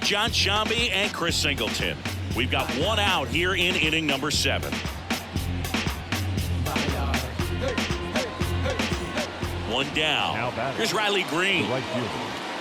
John Shambi and Chris Singleton. We've got one out here in inning number 7. One down. Here's Riley Green.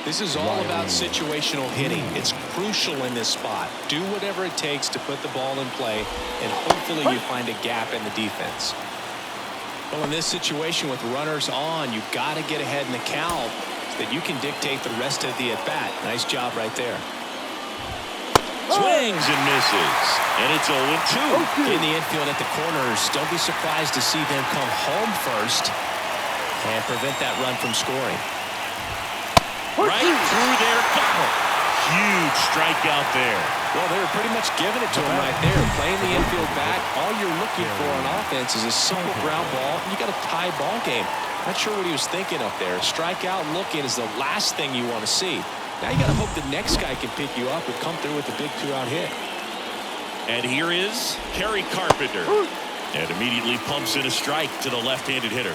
This is all about situational hitting. It's crucial in this spot. Do whatever it takes to put the ball in play, and hopefully you find a gap in the defense. Well, in this situation with runners on, you've got to get ahead in the count so that you can dictate the rest of the at-bat. Nice job right there. Swings and misses. And it's 0-2. In the infield at the corners, don't be surprised to see them come home first and prevent that run from scoring. Right through their gut. Huge strikeout there. Well, they were pretty much giving it to him right there. Playing the infield back, all you're looking for on offense is a simple ground ball. You got a tie ball game. Not sure what he was thinking up there. Strikeout looking is the last thing you want to see. Now you got to hope the next guy can pick you up and come through with a big 2-out hit. And here is Kerry Carpenter. And immediately pumps in a strike to the left-handed hitter.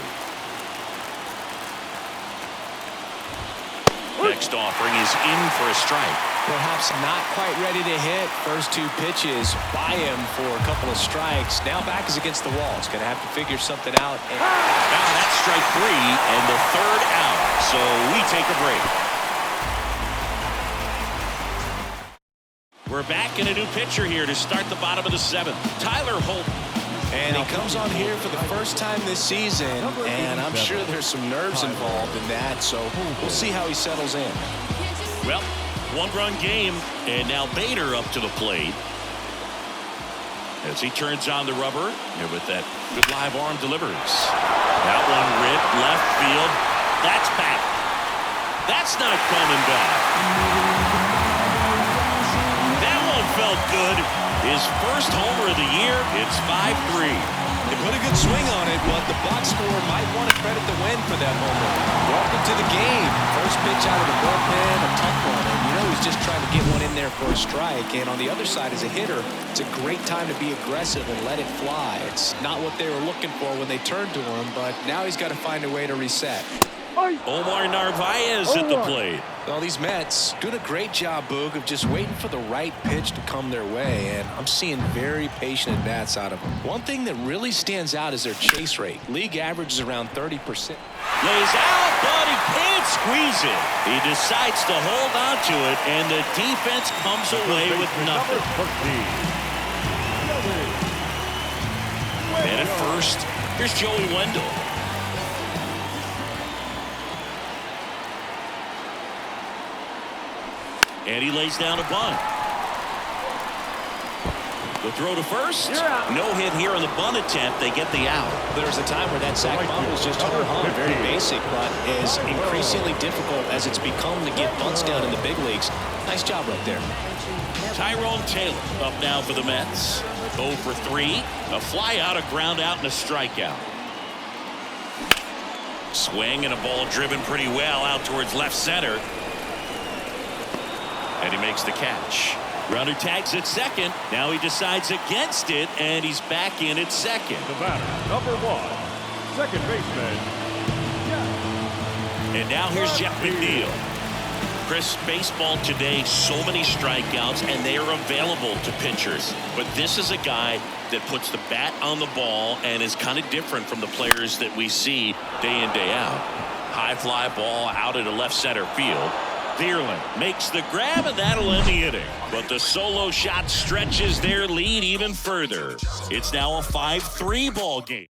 Next offering is in for a strike. Perhaps not quite ready to hit. First 2 pitches by him for a couple of strikes. Now back is against the wall. He's going to have to figure something out. Now that's strike 3 and the 3rd out. So we take a break. We're back in a new pitcher here to start the bottom of the 7th. Tyler Holt. And he comes on here for the first time this season, and I'm sure there's some nerves involved in that, so we'll see how he settles in. Well, 1-run game, and now Bader up to the plate. As he turns on the rubber, and with that good live arm delivers. That one ripped left field. That's back. That's not coming back. That one felt good. His first homer of the year. It's 5-3. They put a good swing on it, but the box scorer might want to credit the win for that homer. Welcome to the game. First pitch out of the bullpen, a tough one. And you know he's just trying to get one in there for a strike. And on the other side, as a hitter, it's a great time to be aggressive and let it fly. It's not what they were looking for when they turned to him, but now he's got to find a way to reset. Omar Narvaez at the plate. Well, these Mets doing a great job, Boog, of just waiting for the right pitch to come their way, and I'm seeing very patient at-bats out of them. One thing that really stands out is their chase rate. League average is around 30%. Lays out, but he can't squeeze it. He decides to hold on to it, and the defense comes away with nothing. And at first, here's Joey Wendell. And he lays down a bunt. The throw to first. No hit here on the bunt attempt. They get the out. There's a time where that sac bunt was just home. Very basic, but is increasingly difficult as it's become to get bunts down in the big leagues. Nice job right there. Tyrone Taylor up now for the Mets. 0 for 3. A fly out, a ground out, and a strikeout. Swing and a ball driven pretty well out towards left center. And he makes the catch. Runner tags at second. Now he decides against it, and he's back in at second. The batter, number 1, second baseman. And now here's Jeff McNeil. Chris, baseball today, so many strikeouts, and they are available to pitchers. But this is a guy that puts the bat on the ball and is kind of different from the players that we see day in, day out. High fly ball out into left center field. Dearland makes the grab, and that'll end the inning. But the solo shot stretches their lead even further. It's now a 5-3 ball game.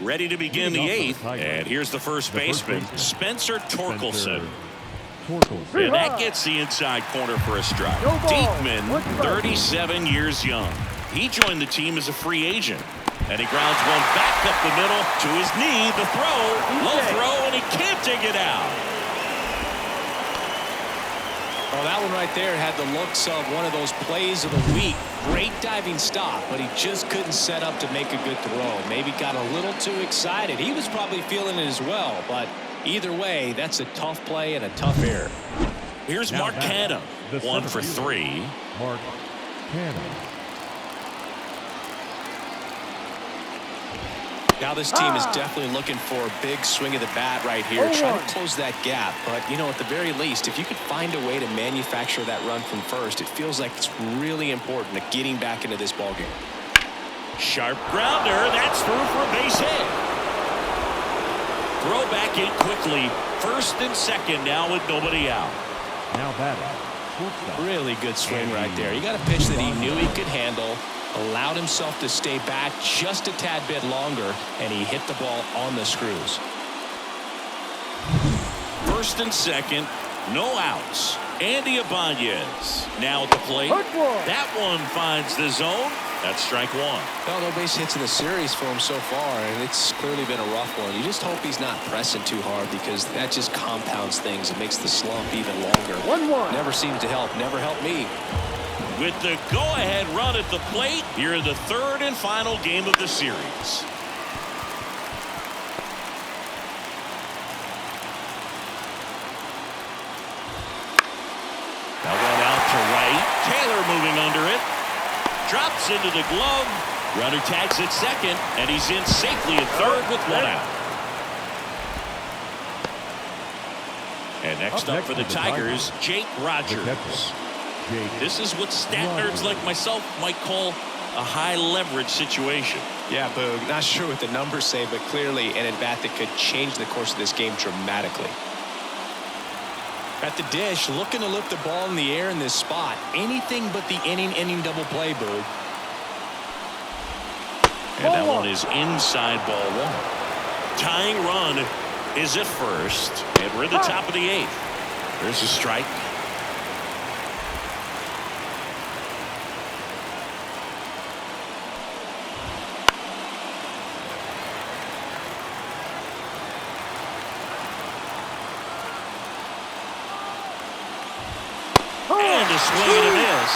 Ready to begin the 8th, and here's the first baseman, Spencer Torkelson. And that gets the inside corner for a strike. Diekman, 37 years young. He joined the team as a free agent. And he grounds one back up the middle to his knee. The throw, low throw, and he can't dig it out. Well, that one right there had the looks of one of those plays of the week. Great diving stop, but he just couldn't set up to make a good throw. Maybe got a little too excited. He was probably feeling it as well, but either way, that's a tough play and a tough error. Here's Mark Canha, 1 for 3. Mark Canha. Now this team is definitely looking for a big swing of the bat right here, trying to close that gap. But, you know, at the very least, if you could find a way to manufacture that run from first, it feels like it's really important to getting back into this ballgame. Sharp grounder. That's through for a base hit. Throw back in quickly. First and second now with nobody out. Now batting. Really good swing right there. You got a pitch that he knew he could handle, allowed himself to stay back just a tad bit longer, and he hit the ball on the screws. First and second, no outs. Andy Ibanez now at the plate. That one finds the zone. That's strike one. Well, no base hits in the series for him so far, and it's clearly been a rough one. You just hope he's not pressing too hard, because that just compounds things. It makes the slump even longer. 1-1. Never seems to help. Never helped me. With the go-ahead run at the plate, here in the third and final game of the series. That one out to right. Taylor moving under it. Drops into the glove. Runner tags at second, and he's in safely at third with one out. And next up for the Tigers, Jake Rogers. This is what stat nerds like myself might call a high leverage situation. Yeah, Boog. Not sure what the numbers say, but clearly an at-bat that could change the course of this game dramatically. At the dish, looking to lift the ball in the air in this spot. Anything but the inning double play, Boog. And that one is inside ball one. Tying run is at first, and we're at the top of the eighth. There's a strike. And a swing and a miss.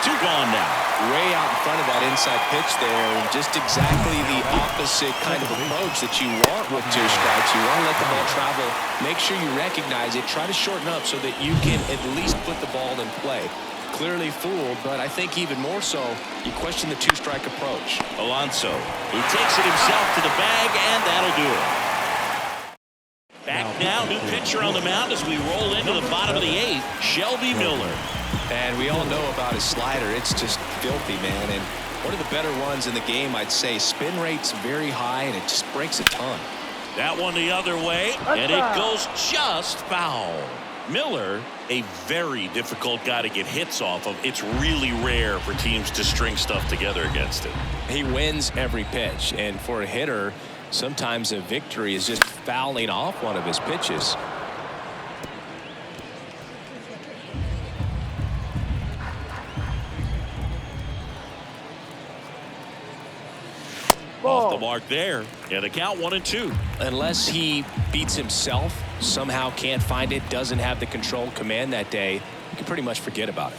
Two gone now. Way out in front of that inside pitch there, and just exactly the opposite kind of approach that you want with two strikes. You want to let the ball travel. Make sure you recognize it. Try to shorten up so that you can at least put the ball in play. Clearly fooled, but I think even more so, you question the two-strike approach. Alonso, he takes it himself to the bag, and that'll do it. Back now, new pitcher on the mound as we roll into the bottom of the eighth, Shelby Miller. And we all know about his slider. It's just filthy, man. And one of the better ones in the game, I'd say. Spin rate's very high, and it just breaks a ton. That one the other way, and it goes just foul. Miller, a very difficult guy to get hits off of. It's really rare for teams to string stuff together against him. He wins every pitch, and for a hitter, sometimes a victory is just fouling off one of his pitches. Off the mark there, and the count 1-2. Unless he beats himself, somehow can't find it, doesn't have the control command that day, you can pretty much forget about it.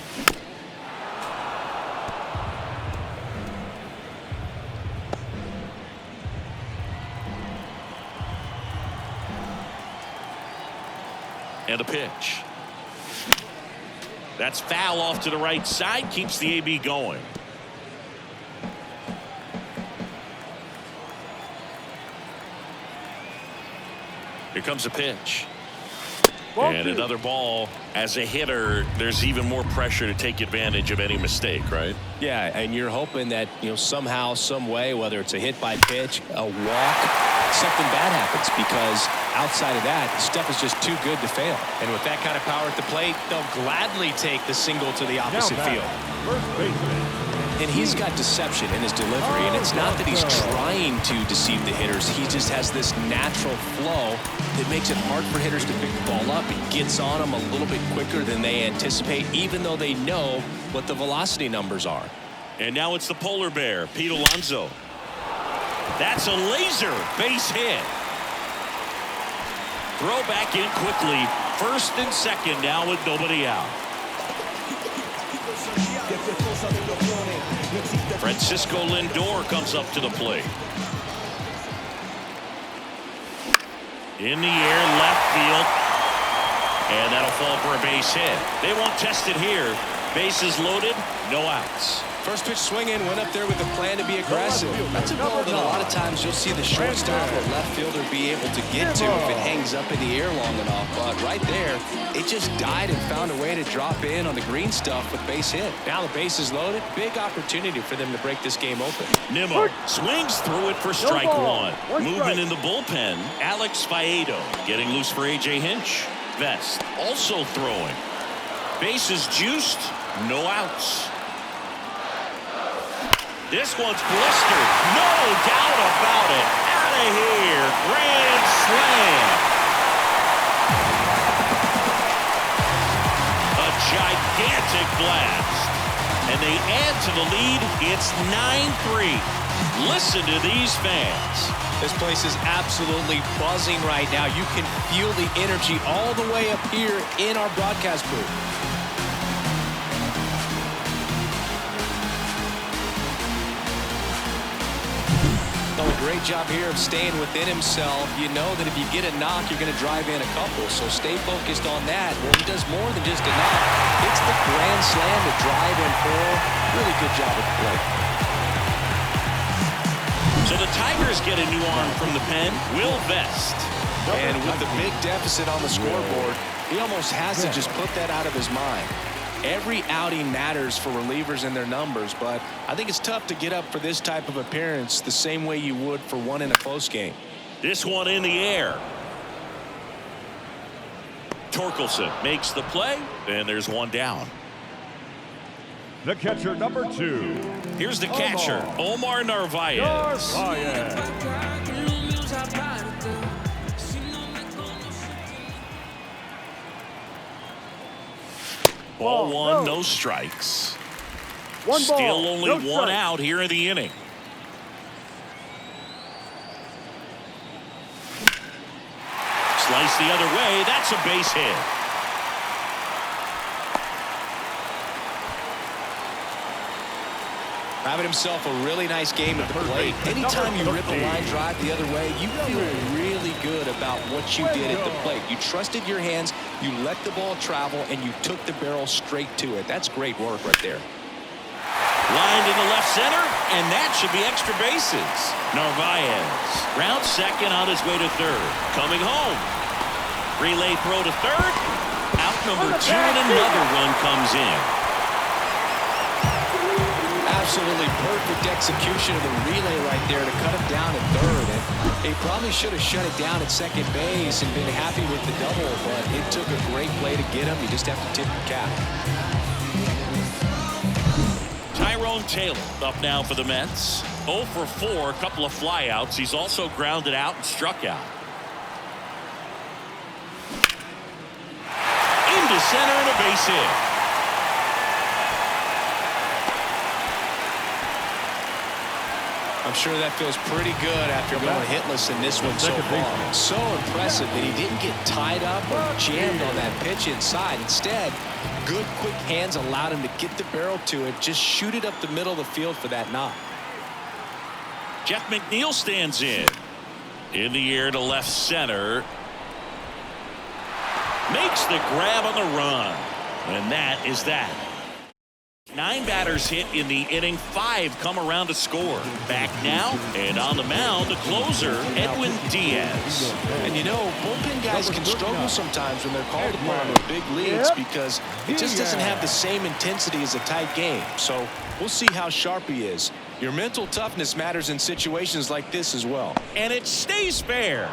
And a pitch. That's foul off to the right side, keeps the AB going. Here comes a pitch. And another ball. As a hitter, there's even more pressure to take advantage of any mistake, right? Yeah, and you're hoping that, you know, somehow, some way, whether it's a hit by pitch, a walk, something bad happens, because outside of that, stuff is just too good to fail. And with that kind of power at the plate, they'll gladly take the single to the opposite field. First baseman. And he's got deception in his delivery, and it's not that he's trying to deceive the hitters. He just has this natural flow that makes it hard for hitters to pick the ball up. It gets on them a little bit quicker than they anticipate, even though they know what the velocity numbers are. And now it's the polar bear, Pete Alonso. That's a laser base hit. Throw back in quickly. First and second now with nobody out. Francisco Lindor comes up to the plate. In the air, left field. And that'll fall for a base hit. They won't test it here. Bases loaded, no outs. First pitch swinging, went up there with a plan to be aggressive. That's a ball that a lot of times you'll see the shortstop or left fielder be able to get to if it hangs up in the air long enough. But right there, it just died and found a way to drop in on the green stuff with base hit. Now the base is loaded. Big opportunity for them to break this game open. Nimmo swings through it for strike one. Moving in the bullpen, Alex Faedo getting loose for A.J. Hinch. Vest also throwing. Bases juiced, no outs. This one's blistered. No doubt about it. Out of here. Grand slam. A gigantic blast. And they add to the lead. It's 9-3. Listen to these fans. This place is absolutely buzzing right now. You can feel the energy all the way up here in our broadcast booth. A great job here of staying within himself. You know that if you get a knock, you're going to drive in a couple. So stay focused on that. Well, he does more than just a knock. It's the grand slam to drive in four. Really good job at the plate. So the Tigers get a new arm from the pen, Will Vest. And with the big deficit on the scoreboard, he almost has to just put that out of his mind. Every outing matters for relievers and their numbers, but I think it's tough to get up for this type of appearance the same way you would for one in a close game. This one in the air. Torkelson makes the play, and there's one down. The catcher, number 2. Here's the catcher, Omar Narvaez. Ball one, no strikes. Still only one out here in the inning. Slice the other way. That's a base hit. Having himself a really nice game at the plate. Anytime you rip a line drive the other way, you feel really good about what you did at the plate. You trusted your hands, you let the ball travel, and you took the barrel straight to it. That's great work right there. Lined in the left center, and that should be extra bases. Narvaez rounds second on his way to third. Coming home. Relay throw to third. Out number 2, and another run comes in. Absolutely perfect execution of the relay right there to cut him down at third. And he probably should have shut it down at second base and been happy with the double, but it took a great play to get him. You just have to tip the cap. Tyrone Taylor up now for the Mets. 0 for 4, a couple of flyouts. He's also grounded out and struck out. Into center and a base hit. I'm sure that feels pretty good after going hitless in this one so far. So impressive that he didn't get tied up or jammed on that pitch inside. Instead, good quick hands allowed him to get the barrel to it, just shoot it up the middle of the field for that knock. Jeff McNeil stands in the air to left center. Makes the grab on the run. And that is that. 9 batters hit in the inning, 5 come around to score. Back now, and on the mound, the closer, Edwin Diaz. And you know, bullpen guys can struggle sometimes when they're called upon with big leads because it just doesn't have the same intensity as a tight game. So we'll see how sharp he is. Your mental toughness matters in situations like this as well. And it stays fair.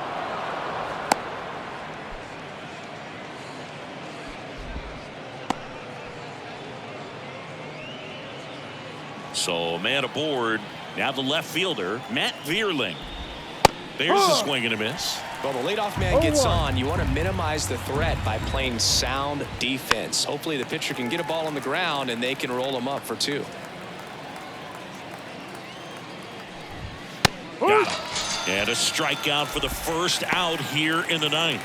So man aboard. Now the left fielder, Matt Vierling. There's a swing and a miss. Well, the leadoff man gets on. You want to minimize the threat by playing sound defense. Hopefully the pitcher can get a ball on the ground and they can roll him up for 2. Got him. And a strikeout for the first out here in the 9th.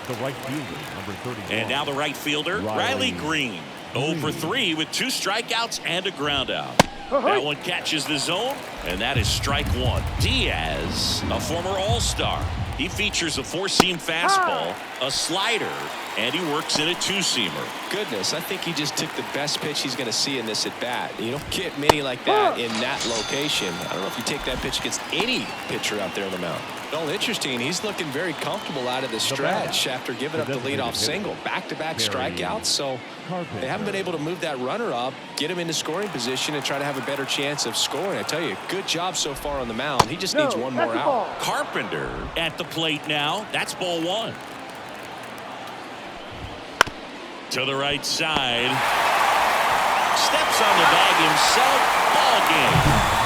The right fielder, number 31. And now the right fielder, Riley Green. 0 for 3 with 2 strikeouts and a ground out. That one catches the zone, and that is strike 1. Diaz, a former All-Star. He features a 4-seam fastball, a slider, And he works in a two-seamer. Goodness, I think he just took the best pitch he's going to see in this at-bat. You don't get many like that in that location. I don't know if you take that pitch against any pitcher out there on the mound. Well, interesting. He's looking very comfortable out of the stretch after giving up the leadoff single. Back-to-back strikeouts, so they haven't been able to move that runner up, get him into scoring position, and try to have a better chance of scoring. I tell you, good job so far on the mound. He just needs one more out. Carpenter at the plate now. That's ball one. To the right side. Steps on the bag himself. Ball game.